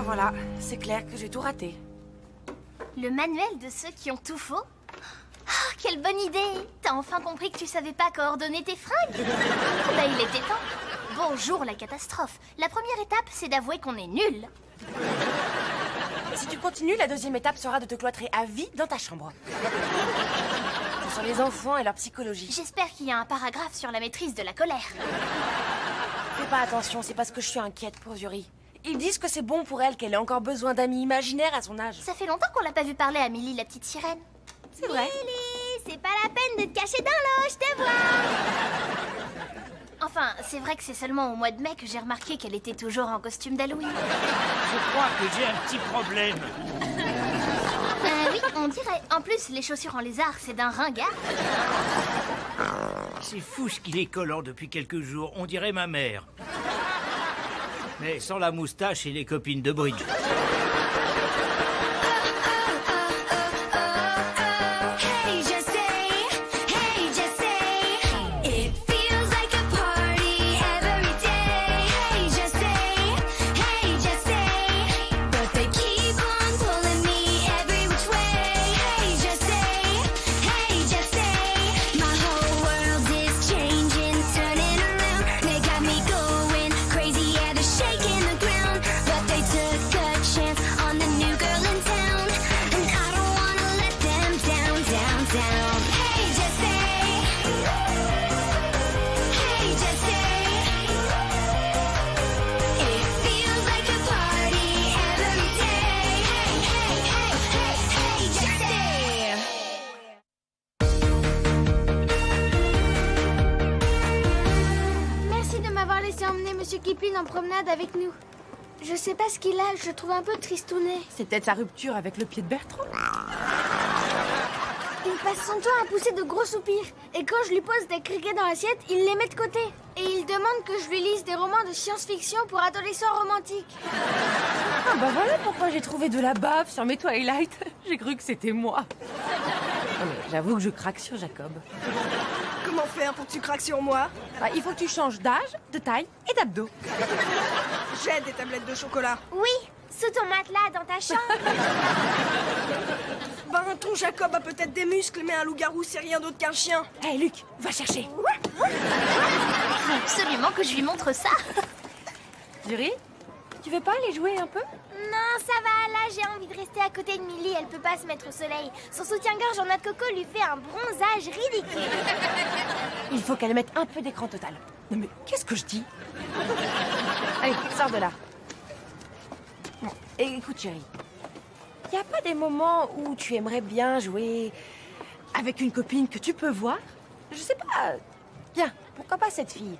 voilà, c'est clair que j'ai tout raté. Le manuel de ceux qui ont tout faux? Ah, quelle bonne idée! T'as enfin compris que tu savais pas coordonner tes fringues? Bah, il était temps. Bonjour la catastrophe. La première étape, c'est d'avouer qu'on est nul. Si tu continues, la deuxième étape sera de te cloîtrer à vie dans ta chambre. Ce sont les enfants et leur psychologie. J'espère qu'il y a un paragraphe sur la maîtrise de la colère. Fais pas attention, c'est parce que je suis inquiète pour Yuri. Ils disent que c'est bon pour elle, qu'elle ait encore besoin d'amis imaginaires à son âge. Ça fait longtemps qu'on l'a pas vu parler à Millie, la petite sirène. C'est vrai. Millie, c'est pas la peine de te cacher dans l'eau, je te vois. Enfin, c'est vrai que c'est seulement au mois de mai que j'ai remarqué qu'elle était toujours en costume d'Halloween. Je crois que j'ai un petit problème. Oui, on dirait. En plus, les chaussures en lézard, c'est d'un ringard. C'est fou ce qu'il est collant depuis quelques jours. On dirait ma mère. Mais sans la moustache et les copines de bridge. Monsieur Kipling en promenade avec nous. Je sais pas ce qu'il a, je le trouve un peu tristounet. C'est peut-être sa rupture avec le pied de Bertrand. Il passe son temps à pousser de gros soupirs. Et quand je lui pose des criquets dans l'assiette, il les met de côté. Et il demande que je lui lise des romans de science-fiction pour adolescents romantiques. Ah bah voilà pourquoi j'ai trouvé de la bave sur mes Twilight. J'ai cru que c'était moi. Non, mais j'avoue que je craque sur Jacob. Comment faire pour que tu craques sur moi? Bah, il faut que tu changes d'âge, de taille et d'abdos. J'ai des tablettes de chocolat. Oui, sous ton matelas dans ta chambre. Ben, ton Jacob a peut-être des muscles, mais un loup-garou, c'est rien d'autre qu'un chien. Hé, hey, Luc, va chercher. Faut absolument que je lui montre ça. Yuri, tu veux pas aller jouer un peu? Non, ça va, là j'ai envie de rester à côté de Millie, elle peut pas se mettre au soleil. Son soutien-gorge en noix de coco lui fait un bronzage ridicule. Il faut qu'elle mette un peu d'écran total. Non mais qu'est-ce que je dis? Allez, sors de là. Bon, et écoute chérie, y a pas des moments où tu aimerais bien jouer avec une copine que tu peux voir? Je sais pas, bien, pourquoi pas cette fille?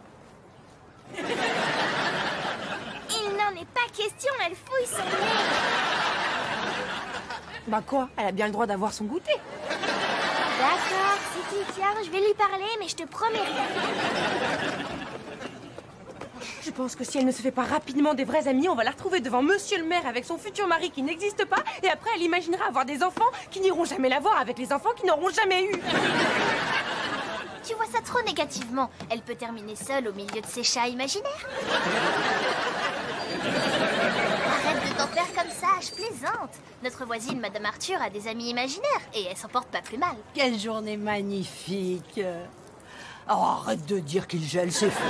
Il n'en est pas question, elle fouille son nez. Bah quoi? Elle a bien le droit d'avoir son goûter. D'accord, si tu y tiens, je vais lui parler, mais je te promets rien. Je pense que si elle ne se fait pas rapidement des vrais amis, on va la retrouver devant monsieur le maire avec son futur mari qui n'existe pas, et après elle imaginera avoir des enfants qui n'iront jamais la voir avec les enfants qui n'auront jamais eu. Tu vois ça trop négativement. Elle peut terminer seule au milieu de ses chats imaginaires. Arrête de t'en faire comme ça, je plaisante. Notre voisine, Madame Arthur, a des amis imaginaires et elle s'en porte pas plus mal. Quelle journée magnifique. Oh, arrête de dire qu'il gèle, c'est fou.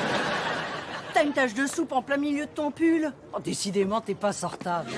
T'as une tache de soupe en plein milieu de ton pull. Oh, décidément, t'es pas sortable.